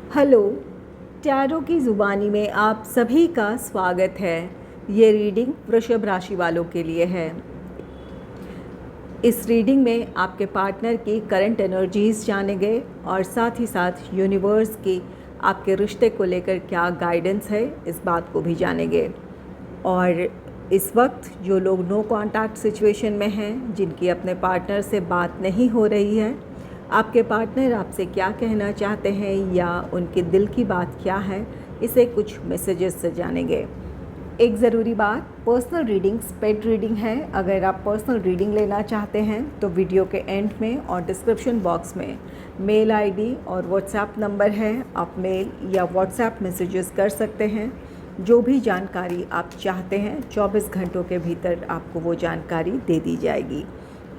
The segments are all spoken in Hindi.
हेलो, टैरो की ज़ुबानी में आप सभी का स्वागत है। ये रीडिंग वृषभ राशि वालों के लिए है। इस रीडिंग में आपके पार्टनर की करंट एनर्जीज़ जानेंगे और साथ ही साथ यूनिवर्स की आपके रिश्ते को लेकर क्या गाइडेंस है, इस बात को भी जानेंगे। और इस वक्त जो लोग नो कॉन्टैक्ट सिचुएशन में हैं, जिनकी अपने पार्टनर से बात नहीं हो रही है, आपके पार्टनर आपसे क्या कहना चाहते हैं या उनके दिल की बात क्या है, इसे कुछ मैसेजेस से जानेंगे। एक ज़रूरी बात, पर्सनल रीडिंग पेड रीडिंग है। अगर आप पर्सनल रीडिंग लेना चाहते हैं तो वीडियो के एंड में और डिस्क्रिप्शन बॉक्स में मेल आईडी और व्हाट्सएप नंबर है। आप मेल या व्हाट्सएप मैसेजेस कर सकते हैं। जो भी जानकारी आप चाहते हैं 24 घंटों के भीतर आपको वो जानकारी दे दी जाएगी।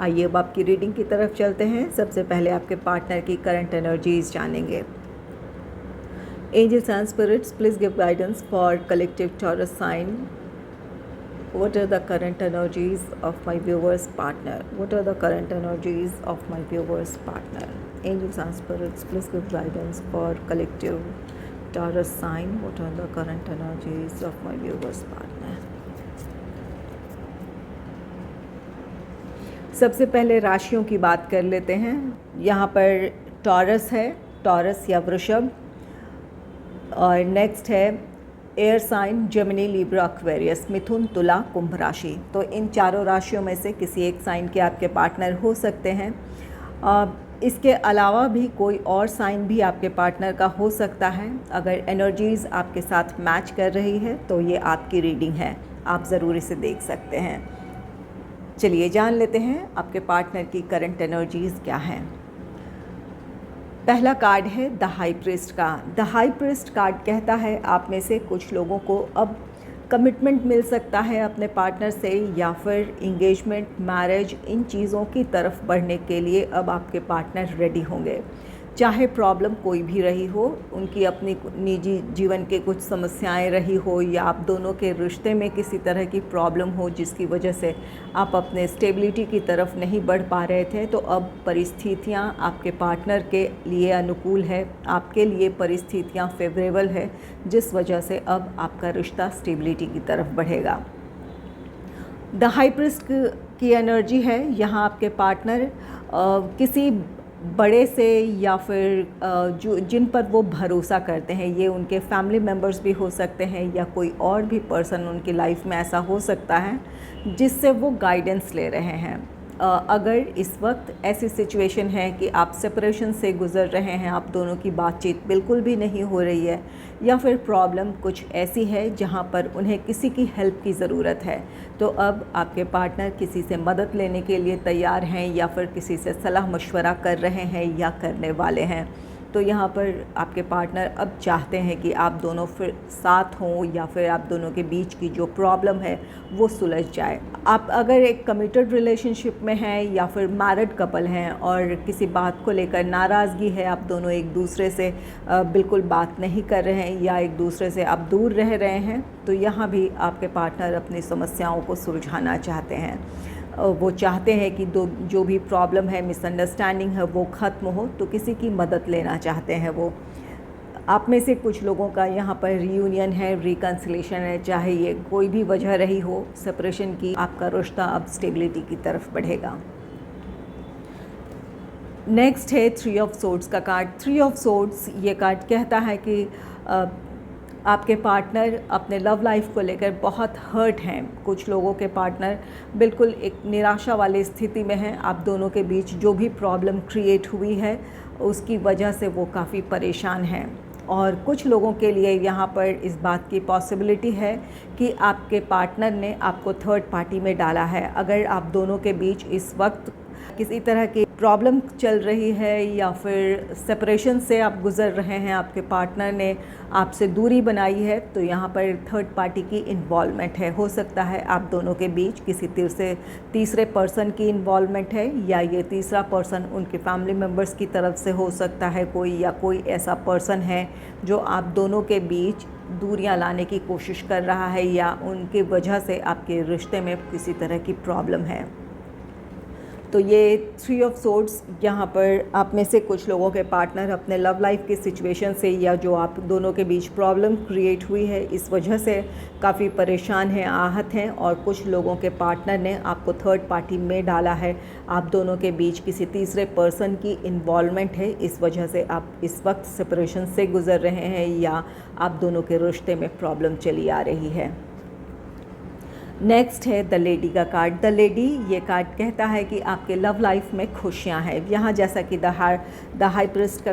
आइए अब आपकी रीडिंग की तरफ चलते हैं। सबसे पहले आपके पार्टनर की करंट एनर्जीज जानेंगे। Angels and spirits, please give guidance for collective Taurus sign. What are the current energies of my viewer's partner? What are the current energies of my viewer's partner? Angels and spirits, please give guidance for collective Taurus sign. What are the current energies of my viewer's partner? सबसे पहले राशियों की बात कर लेते हैं। यहाँ पर टॉरस है, टॉरस या वृषभ, और नेक्स्ट है air sign Gemini, Libra, Aquarius, मिथुन, तुला, कुंभ राशि। तो इन चारों राशियों में से किसी एक साइन के आपके पार्टनर हो सकते हैं। इसके अलावा भी कोई और साइन भी आपके पार्टनर का हो सकता है। अगर एनर्जीज़ आपके साथ मैच कर रही है तो ये आपकी रीडिंग है, आप ज़रूर इसे देख सकते हैं। चलिए जान लेते हैं आपके पार्टनर की करंट एनर्जीज़ क्या हैं। पहला कार्ड है द हाई प्रीस्ट का। द हाई प्रीस्ट कार्ड कहता है आप में से कुछ लोगों को अब कमिटमेंट मिल सकता है अपने पार्टनर से, या फिर इंगेजमेंट, मैरिज, इन चीज़ों की तरफ बढ़ने के लिए अब आपके पार्टनर रेडी होंगे। चाहे प्रॉब्लम कोई भी रही हो, उनकी अपनी निजी जीवन के कुछ समस्याएं रही हो, या आप दोनों के रिश्ते में किसी तरह की प्रॉब्लम हो जिसकी वजह से आप अपने स्टेबिलिटी की तरफ नहीं बढ़ पा रहे थे, तो अब परिस्थितियां आपके पार्टनर के लिए अनुकूल है, आपके लिए परिस्थितियां फेवरेबल है, जिस वजह से अब आपका रिश्ता स्टेबिलिटी की तरफ बढ़ेगा। द हाई प्रीस्ट की एनर्जी है यहाँ आपके पार्टनर किसी बड़े से या फिर जो जिन पर वो भरोसा करते हैं, ये उनके फैमिली मेम्बर्स भी हो सकते हैं या कोई और भी पर्सन उनकी लाइफ में ऐसा हो सकता है जिससे वो गाइडेंस ले रहे हैं। अगर इस वक्त ऐसी सिचुएशन है कि आप सेपरेशन से गुज़र रहे हैं, आप दोनों की बातचीत बिल्कुल भी नहीं हो रही है, या फिर प्रॉब्लम कुछ ऐसी है जहां पर उन्हें किसी की हेल्प की ज़रूरत है, तो अब आपके पार्टनर किसी से मदद लेने के लिए तैयार हैं या फिर किसी से सलाह मशवरा कर रहे हैं या करने वाले हैं। तो यहाँ पर आपके पार्टनर अब चाहते हैं कि आप दोनों फिर साथ हों, या फिर आप दोनों के बीच की जो प्रॉब्लम है वो सुलझ जाए। आप अगर एक कमिटेड रिलेशनशिप में हैं या फिर मैरिड कपल हैं और किसी बात को लेकर नाराज़गी है, आप दोनों एक दूसरे से बिल्कुल बात नहीं कर रहे हैं या एक दूसरे से आप दूर रह रहे हैं, तो यहाँ भी आपके पार्टनर अपनी समस्याओं को सुलझाना चाहते हैं। वो चाहते हैं कि जो भी प्रॉब्लम है, मिसअंडरस्टैंडिंग है, वो ख़त्म हो, तो किसी की मदद लेना चाहते हैं वो। आप में से कुछ लोगों का यहाँ पर रियूनियन है, रिकन्सिलेशन है, चाहे ये कोई भी वजह रही हो सेपरेशन की, आपका रिश्ता अब स्टेबिलिटी की तरफ बढ़ेगा। नेक्स्ट है थ्री ऑफ सोर्ड्स का कार्ड। थ्री ऑफ सोर्ड्स ये कार्ड कहता है कि आपके पार्टनर अपने लव लाइफ को लेकर बहुत हर्ट हैं। कुछ लोगों के पार्टनर बिल्कुल एक निराशा वाली स्थिति में हैं। आप दोनों के बीच जो भी प्रॉब्लम क्रिएट हुई है उसकी वजह से वो काफ़ी परेशान हैं। और कुछ लोगों के लिए यहाँ पर इस बात की पॉसिबिलिटी है कि आपके पार्टनर ने आपको थर्ड पार्टी में डाला है। अगर आप दोनों के बीच इस वक्त किसी तरह की प्रॉब्लम चल रही है या फिर सेपरेशन से आप गुज़र रहे हैं, आपके पार्टनर ने आपसे दूरी बनाई है, तो यहाँ पर थर्ड पार्टी की इन्वॉल्वमेंट है। हो सकता है आप दोनों के बीच किसी तीसरे पर्सन की इन्वॉल्वमेंट है, या ये तीसरा पर्सन उनके फैमिली मेम्बर्स की तरफ से हो सकता है कोई, या कोई ऐसा पर्सन है जो आप दोनों के बीच दूरियां लाने की कोशिश कर रहा है, या उनकी वजह से आपके रिश्ते में किसी तरह की प्रॉब्लम है। तो ये 3 ऑफ सोर्ड्स, यहाँ पर आप में से कुछ लोगों के पार्टनर अपने लव लाइफ की सिचुएशन से या जो आप दोनों के बीच प्रॉब्लम क्रिएट हुई है इस वजह से काफ़ी परेशान हैं, आहत हैं, और कुछ लोगों के पार्टनर ने आपको थर्ड पार्टी में डाला है। आप दोनों के बीच किसी तीसरे पर्सन की इन्वॉल्वमेंट है, इस वजह से आप इस वक्त सेपरेशन से गुज़र रहे हैं या आप दोनों के रिश्ते में प्रॉब्लम चली आ रही है। नेक्स्ट है द लेडी का कार्ड। द लेडी, ये कार्ड कहता है कि आपके लव लाइफ में खुशियां हैं। यहाँ जैसा कि द हाई प्रीस्ट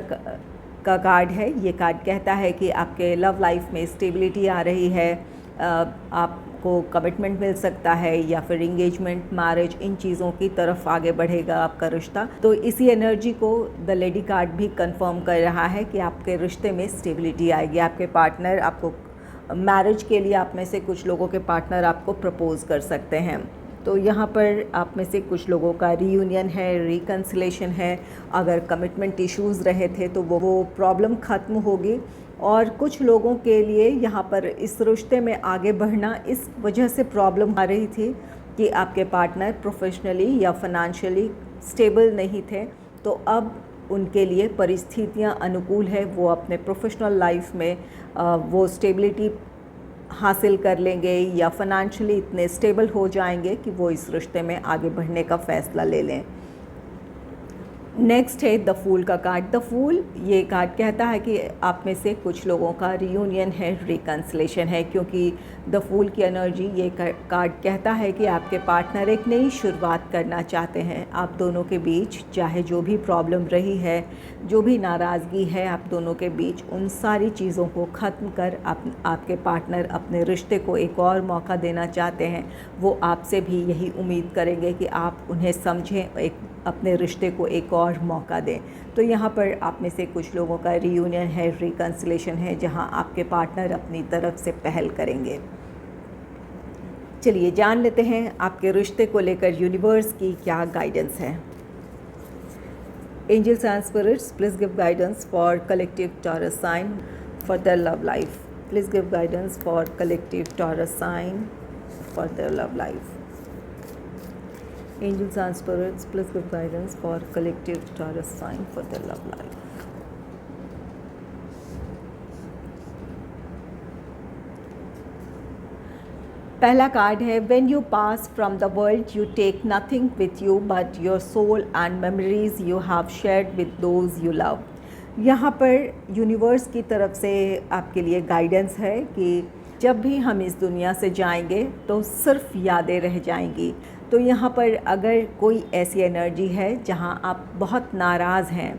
का कार्ड है, ये कार्ड कहता है कि आपके लव लाइफ में स्टेबिलिटी आ रही है, आपको कमिटमेंट मिल सकता है या फिर इंगेजमेंट, मैरिज, इन चीज़ों की तरफ आगे बढ़ेगा आपका रिश्ता। तो इसी एनर्जी को द लेडी कार्ड भी कंफर्म कर रहा है कि आपके रिश्ते में स्टेबिलिटी आएगी। आपके पार्टनर आपको मैरिज के लिए, आप में से कुछ लोगों के पार्टनर आपको प्रपोज़ कर सकते हैं। तो यहाँ पर आप में से कुछ लोगों का रीयूनियन है, रिकन्सिलेशन है। अगर कमिटमेंट इश्यूज़ रहे थे तो वो प्रॉब्लम ख़त्म होगी, और कुछ लोगों के लिए यहाँ पर इस रिश्ते में आगे बढ़ना इस वजह से प्रॉब्लम आ रही थी कि आपके पार्टनर प्रोफेशनली या फाइनेंशियली स्टेबल नहीं थे। तो अब उनके लिए परिस्थितियाँ अनुकूल है, वो अपने प्रोफेशनल लाइफ में वो स्टेबिलिटी हासिल कर लेंगे या फाइनेंशियली इतने स्टेबल हो जाएंगे कि वो इस रिश्ते में आगे बढ़ने का फ़ैसला ले लें। नेक्स्ट है द फूल का कार्ड। द फूल, ये कार्ड कहता है कि आप में से कुछ लोगों का रियूनियन है, रिकन्सिलेशन है, क्योंकि द फूल की एनर्जी, ये कार्ड कहता है कि आपके पार्टनर एक नई शुरुआत करना चाहते हैं। आप दोनों के बीच चाहे जो भी प्रॉब्लम रही है, जो भी नाराज़गी है आप दोनों के बीच, उन सारी चीज़ों को ख़त्म कर आपके पार्टनर अपने रिश्ते को एक और मौका देना चाहते हैं। वो आपसे भी यही उम्मीद करेंगे कि आप उन्हें समझें, अपने रिश्ते को एक और मौका दें। तो यहाँ पर आप में से कुछ लोगों का रियूनियन है, रिकन्सिलेशन है, जहाँ आपके पार्टनर अपनी तरफ से पहल करेंगे। चलिए जान लेते हैं आपके रिश्ते को लेकर यूनिवर्स की क्या गाइडेंस है। Angels and spirits, please give guidance for collective Taurus sign for their love life. Please give guidance for collective Taurus sign for their love life. Angels and spirits, please give guidance for collective Taurus sign for their love life. पहला कार्ड है When you pass from the world, you take nothing with you but your soul and memories you have shared with those you love. यहाँ पर यूनिवर्स की तरफ से आपके लिए गाइडेंस है कि जब भी हम इस दुनिया से जाएंगे तो सिर्फ यादें रह जाएंगी। तो यहाँ पर अगर कोई ऐसी एनर्जी है जहाँ आप बहुत नाराज़ हैं,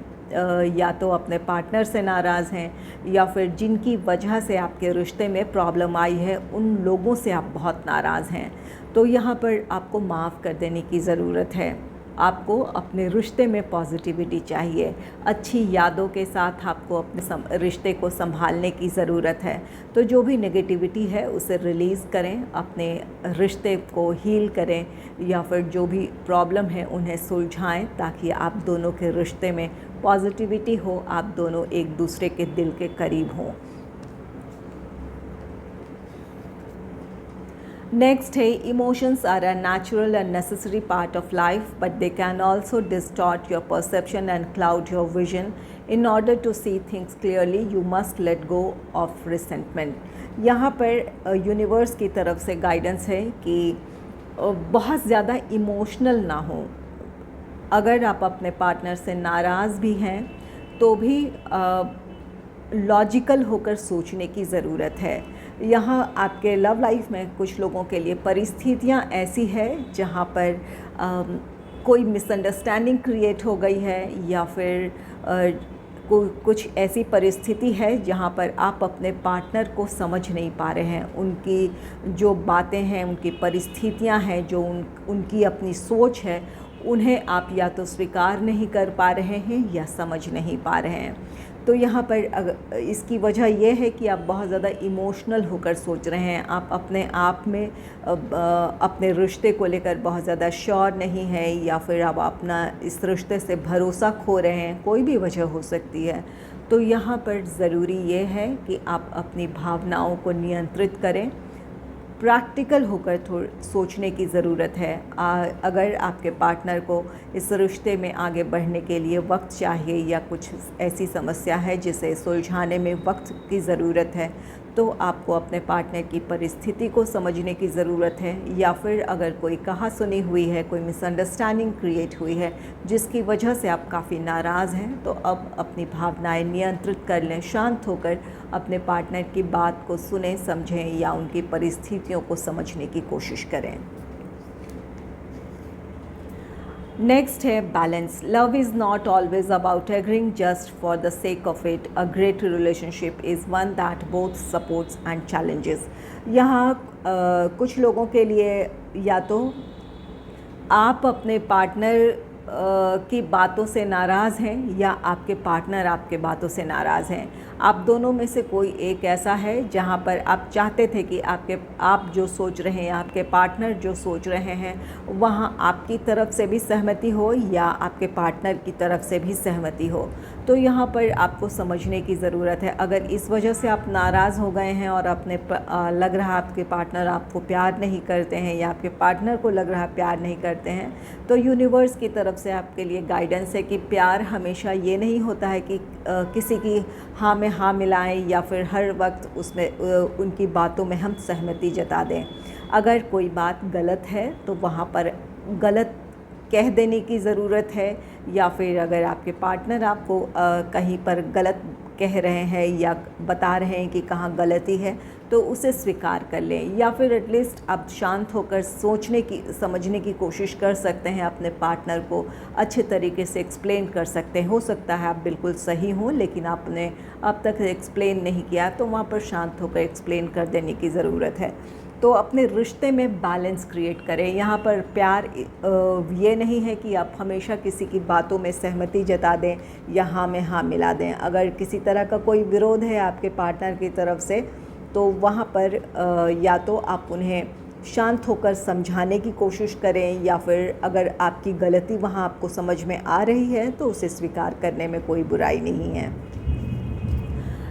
या तो अपने पार्टनर से नाराज़ हैं या फिर जिनकी वजह से आपके रिश्ते में प्रॉब्लम आई है उन लोगों से आप बहुत नाराज़ हैं, तो यहाँ पर आपको माफ़ कर देने की ज़रूरत है। आपको अपने रिश्ते में पॉजिटिविटी चाहिए, अच्छी यादों के साथ आपको अपने रिश्ते को संभालने की ज़रूरत है। तो जो भी नेगेटिविटी है उसे रिलीज़ करें, अपने रिश्ते को हील करें, या फिर जो भी प्रॉब्लम है उन्हें सुलझाएं, ताकि आप दोनों के रिश्ते में पॉजिटिविटी हो, आप दोनों एक दूसरे के दिल के करीब हों। नेक्स्ट है emotions are a natural and necessary part of life, but they can also distort your perception and cloud your vision. In order to see things clearly you must let go of resentment. यहाँ पर यूनिवर्स की तरफ से गाइडेंस है कि बहुत ज़्यादा इमोशनल ना हो। अगर आप अपने पार्टनर से नाराज़ भी हैं तो भी लॉजिकल होकर सोचने की ज़रूरत है। यहाँ आपके लव लाइफ में कुछ लोगों के लिए परिस्थितियाँ ऐसी है जहाँ पर कोई मिसअंडरस्टैंडिंग क्रिएट हो गई है, या फिर कुछ ऐसी परिस्थिति है जहाँ पर आप अपने पार्टनर को समझ नहीं पा रहे हैं। उनकी जो बातें हैं, उनकी परिस्थितियाँ हैं, जो उनकी अपनी सोच है, उन्हें आप या तो स्वीकार नहीं कर पा रहे हैं या समझ नहीं पा रहे हैं। तो यहाँ पर इसकी वजह यह है कि आप बहुत ज़्यादा इमोशनल होकर सोच रहे हैं। आप अपने आप में अपने रिश्ते को लेकर बहुत ज़्यादा श्योर नहीं है, या फिर आप अपना इस रिश्ते से भरोसा खो रहे हैं, कोई भी वजह हो सकती है। तो यहाँ पर ज़रूरी ये है कि आप अपनी भावनाओं को नियंत्रित करें, प्रैक्टिकल होकर सोचने की ज़रूरत है। अगर आपके पार्टनर को इस रिश्ते में आगे बढ़ने के लिए वक्त चाहिए या कुछ ऐसी समस्या है जिसे सुलझाने में वक्त की ज़रूरत है, तो आपको अपने पार्टनर की परिस्थिति को समझने की ज़रूरत है। या फिर अगर कोई कहा सुनी हुई है, कोई मिसअंडरस्टैंडिंग क्रिएट हुई है जिसकी वजह से आप काफ़ी नाराज़ हैं, तो अब अपनी भावनाएं नियंत्रित कर लें, शांत होकर अपने पार्टनर की बात को सुनें, समझें या उनकी परिस्थितियों को समझने की कोशिश करें। नेक्स्ट है balance. Love is not always about agreeing just for the sake of it. A great relationship is one that both supports and challenges. यहाँ कुछ लोगों के लिए या तो आप अपने पार्टनर की बातों से नाराज़ हैं या आपके पार्टनर आपके बातों से नाराज़ हैं। आप दोनों में से कोई एक ऐसा है जहाँ पर आप चाहते थे कि आप जो सोच रहे हैं, आपके पार्टनर जो सोच रहे हैं, वहाँ आपकी तरफ से भी सहमति हो या आपके पार्टनर की तरफ से भी सहमति हो। तो यहाँ पर आपको समझने की ज़रूरत है। अगर इस वजह से आप नाराज़ हो गए हैं और लग रहा आपके पार्टनर आपको प्यार नहीं करते हैं या आपके पार्टनर को लग रहा प्यार नहीं करते हैं, तो यूनिवर्स की तरफ से आपके लिए गाइडेंस है कि प्यार हमेशा ये नहीं होता है कि किसी की हाँ में हाँ मिलाएं या फिर हर वक्त उसमें उनकी बातों में हम सहमति जता दें। अगर कोई बात गलत है तो वहाँ पर गलत कह देने की ज़रूरत है, या फिर अगर आपके पार्टनर आपको कहीं पर गलत कह रहे हैं या बता रहे हैं कि कहाँ गलती है, तो उसे स्वीकार कर लें। या फिर एटलीस्ट आप शांत होकर समझने की कोशिश कर सकते हैं, अपने पार्टनर को अच्छे तरीके से एक्सप्लेन कर सकते हैं। हो सकता है आप बिल्कुल सही हों लेकिन आपने अब तक एक्सप्लेन नहीं किया, तो वहाँ पर शांत होकर एक्सप्लेन कर देने की ज़रूरत है। तो अपने रिश्ते में बैलेंस क्रिएट करें। यहाँ पर प्यार ये नहीं है कि आप हमेशा किसी की बातों में सहमति जता दें या हाँ में हाँ मिला दें। अगर किसी तरह का कोई विरोध है आपके पार्टनर की तरफ से, तो वहाँ पर या तो आप उन्हें शांत होकर समझाने की कोशिश करें, या फिर अगर आपकी गलती वहाँ आपको समझ में आ रही है तो उसे स्वीकार करने में कोई बुराई नहीं है।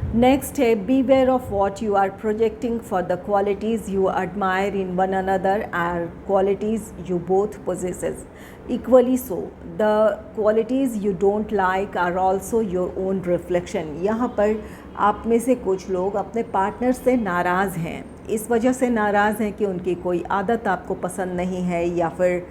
नेक्स्ट है beware of what you are projecting, for the qualities you admire in one another are qualities you both possesses equally so the qualities you don't like are also your own reflection. यहाँ पर आप में से कुछ लोग अपने पार्टनर से नाराज़ हैं, इस वजह से नाराज़ हैं कि उनकी कोई आदत आपको पसंद नहीं है या फिर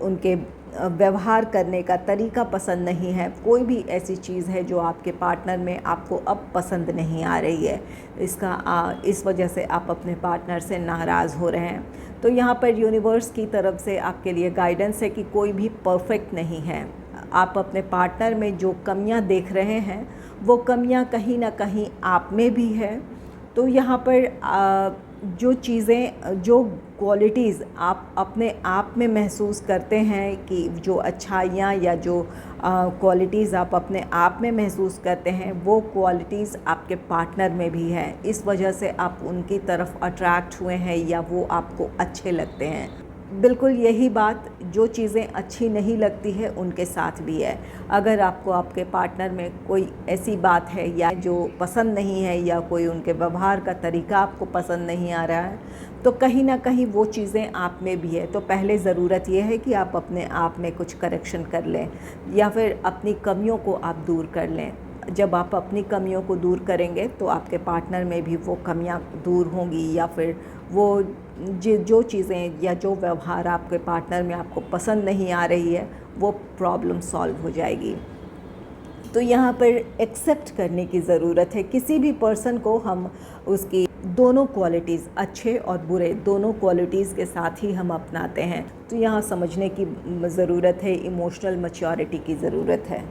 उनके व्यवहार करने का तरीका पसंद नहीं है। कोई भी ऐसी चीज़ है जो आपके पार्टनर में आपको अब पसंद नहीं आ रही है, इस वजह से आप अपने पार्टनर से नाराज़ हो रहे हैं। तो यहाँ पर यूनिवर्स की तरफ से आपके लिए गाइडेंस है कि कोई भी परफेक्ट नहीं है। आप अपने पार्टनर में जो कमियाँ देख रहे हैं वो कमियाँ कहीं ना कहीं आप में भी है। तो यहाँ पर जो चीज़ें, जो क्वालिटीज़ आप अपने आप में महसूस करते हैं कि जो अच्छाइयाँ या जो क्वालिटीज़ आप अपने आप में महसूस करते हैं, वो क्वालिटीज़ आपके पार्टनर में भी है। इस वजह से आप उनकी तरफ अट्रैक्ट हुए हैं या वो आपको अच्छे लगते हैं। बिल्कुल यही बात जो चीज़ें अच्छी नहीं लगती है उनके साथ भी है। अगर आपको आपके पार्टनर में कोई ऐसी बात है या जो पसंद नहीं है या कोई उनके व्यवहार का तरीका आपको पसंद नहीं आ रहा है, तो कहीं ना कहीं वो चीज़ें आप में भी है। तो पहले ज़रूरत यह है कि आप अपने आप में कुछ करेक्शन कर लें या फिर अपनी कमियों को आप दूर कर लें। जब आप अपनी कमियों को दूर करेंगे तो आपके पार्टनर में भी वो कमियां दूर होंगी, या फिर वो जो चीज़ें या जो व्यवहार आपके पार्टनर में आपको पसंद नहीं आ रही है वो प्रॉब्लम सॉल्व हो जाएगी। तो यहाँ पर एक्सेप्ट करने की ज़रूरत है। किसी भी पर्सन को हम उसकी दोनों क्वालिटीज़, अच्छे और बुरे दोनों क्वालिटीज़ के साथ ही हम अपनाते हैं। तो यहाँ समझने की ज़रूरत है, इमोशनल मैच्योरिटी की ज़रूरत है।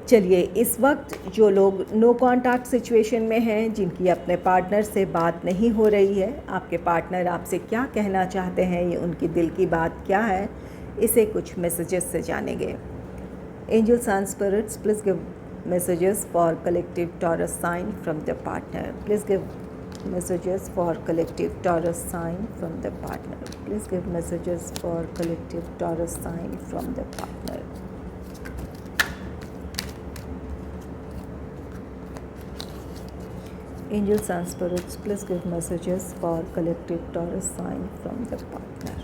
चलिए, इस वक्त जो लोग नो कॉन्टैक्ट सिचुएशन में हैं, जिनकी अपने पार्टनर से बात नहीं हो रही है, आपके पार्टनर आपसे क्या कहना चाहते हैं, ये उनकी दिल की बात क्या है, इसे कुछ मैसेजेस से जानेंगे। Angels and spirits, please give messages for collective Taurus sign from the partner. Please give messages for collective Taurus sign from the partner. Please give messages for collective Taurus sign from the partner. Angels and spirits, please give messages for collective Taurus sign from the partner.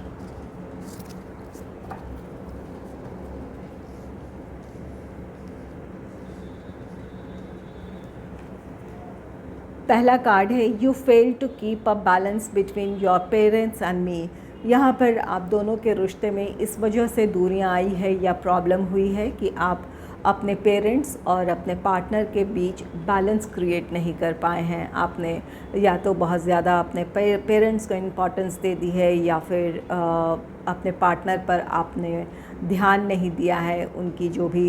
पहला कार्ड है you fail to keep a balance between your parents and me. यहाँ पर आप दोनों के रिश्ते में इस वजह से दूरियाँ आई है या प्रॉब्लम हुई है कि आप अपने पेरेंट्स और अपने पार्टनर के बीच बैलेंस क्रिएट नहीं कर पाए हैं। आपने या तो बहुत ज़्यादा अपने पेरेंट्स को इम्पोर्टेंस दे दी है या फिर अपने पार्टनर पर आपने ध्यान नहीं दिया है। उनकी जो भी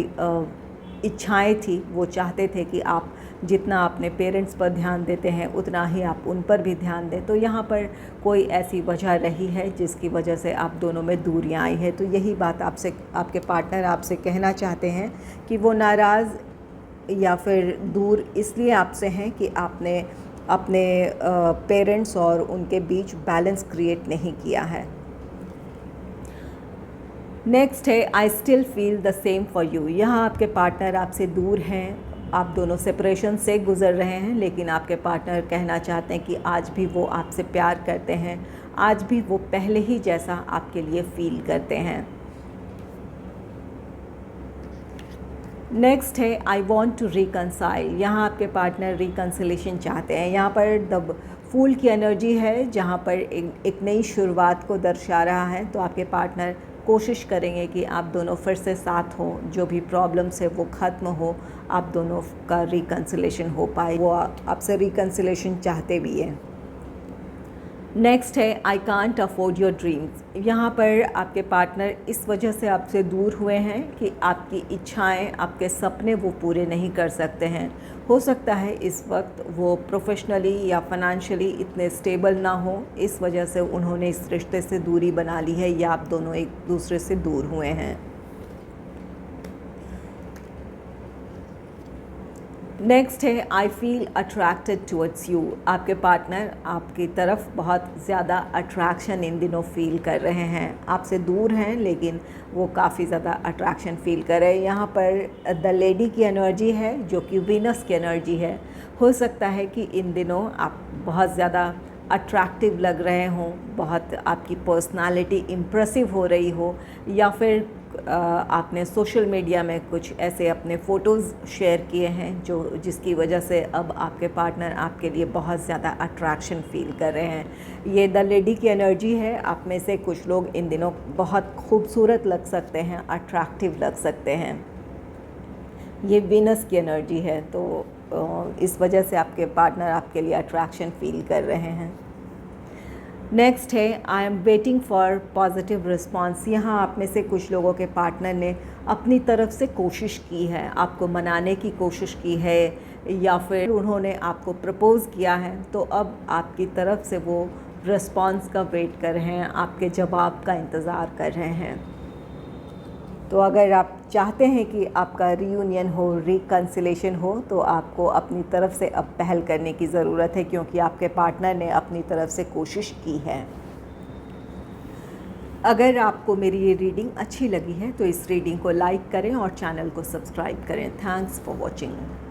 इच्छाएं थी वो चाहते थे कि आप जितना अपने पेरेंट्स पर ध्यान देते हैं उतना ही आप उन पर भी ध्यान दें। तो यहाँ पर कोई ऐसी वजह रही है जिसकी वजह से आप दोनों में दूरियां आई है। तो यही बात आपसे आपके पार्टनर आपसे कहना चाहते हैं कि वो नाराज़ या फिर दूर इसलिए आपसे हैं कि आपने अपने पेरेंट्स और उनके बीच बैलेंस क्रिएट नहीं किया है। नेक्स्ट है I still feel the same for you. यहाँ आपके पार्टनर आपसे दूर हैं, आप दोनों सेपरेशन से गुज़र रहे हैं, लेकिन आपके पार्टनर कहना चाहते हैं कि आज भी वो आपसे प्यार करते हैं, आज भी वो पहले ही जैसा आपके लिए फील करते हैं। नेक्स्ट है आई वॉन्ट टू रिकनसाइल। यहाँ आपके पार्टनर रिकनसिलेशन चाहते हैं। यहाँ पर द फूल की एनर्जी है जहाँ पर एक नई शुरुआत को दर्शा रहा है। तो आपके पार्टनर कोशिश करेंगे कि आप दोनों फिर से साथ हों, जो भी प्रॉब्लम्स है वो ख़त्म हो, आप दोनों का रिकन्सिलेशन हो पाए। वो आपसे रिकन्सिलेशन चाहते भी हैं। नेक्स्ट है I can't afford your dreams. यहाँ पर आपके पार्टनर इस वजह से आपसे दूर हुए हैं कि आपकी इच्छाएं, आपके सपने वो पूरे नहीं कर सकते हैं। हो सकता है इस वक्त वो प्रोफेशनली या फाइनेंशियली इतने स्टेबल ना हो, इस वजह से उन्होंने इस रिश्ते से दूरी बना ली है या आप दोनों एक दूसरे से दूर हुए हैं। नेक्स्ट है I feel attracted towards you. आपके पार्टनर आपकी तरफ बहुत ज़्यादा अट्रैक्शन इन दिनों फील कर रहे हैं। आपसे दूर हैं लेकिन वो काफ़ी ज़्यादा अट्रैक्शन फील कर रहे हैं। यहाँ पर द लेडी की एनर्जी है जो कि वीनस की एनर्जी है। हो सकता है कि इन दिनों आप बहुत ज़्यादा अट्रैक्टिव लग रहे हों, बहुत आपकी पर्सनालिटी इम्प्रेसिव हो रही हो, या फिर आपने सोशल मीडिया में कुछ ऐसे अपने फ़ोटोज़ शेयर किए हैं जिसकी वजह से अब आपके पार्टनर आपके लिए बहुत ज़्यादा अट्रैक्शन फील कर रहे हैं। ये द लेडी की एनर्जी है। आप में से कुछ लोग इन दिनों बहुत खूबसूरत लग सकते हैं, अट्रैक्टिव लग सकते हैं। ये वीनस की एनर्जी है, तो इस वजह से आपके पार्टनर आपके लिए अट्रैक्शन फील कर रहे हैं। नेक्स्ट है I am waiting for positive response. यहाँ आप में से कुछ लोगों के पार्टनर ने अपनी तरफ से कोशिश की है, आपको मनाने की कोशिश की है, या फिर उन्होंने आपको प्रपोज़ किया है। तो अब आपकी तरफ से वो रिस्पांस का वेट कर रहे हैं, आपके जवाब का इंतज़ार कर रहे हैं। तो अगर आप चाहते हैं कि आपका रीयूनियन हो, रिकन्सिलेशन हो, तो आपको अपनी तरफ से अब पहल करने की ज़रूरत है, क्योंकि आपके पार्टनर ने अपनी तरफ से कोशिश की है। अगर आपको मेरी ये रीडिंग अच्छी लगी है तो इस रीडिंग को लाइक करें और चैनल को सब्सक्राइब करें। Thanks for watching.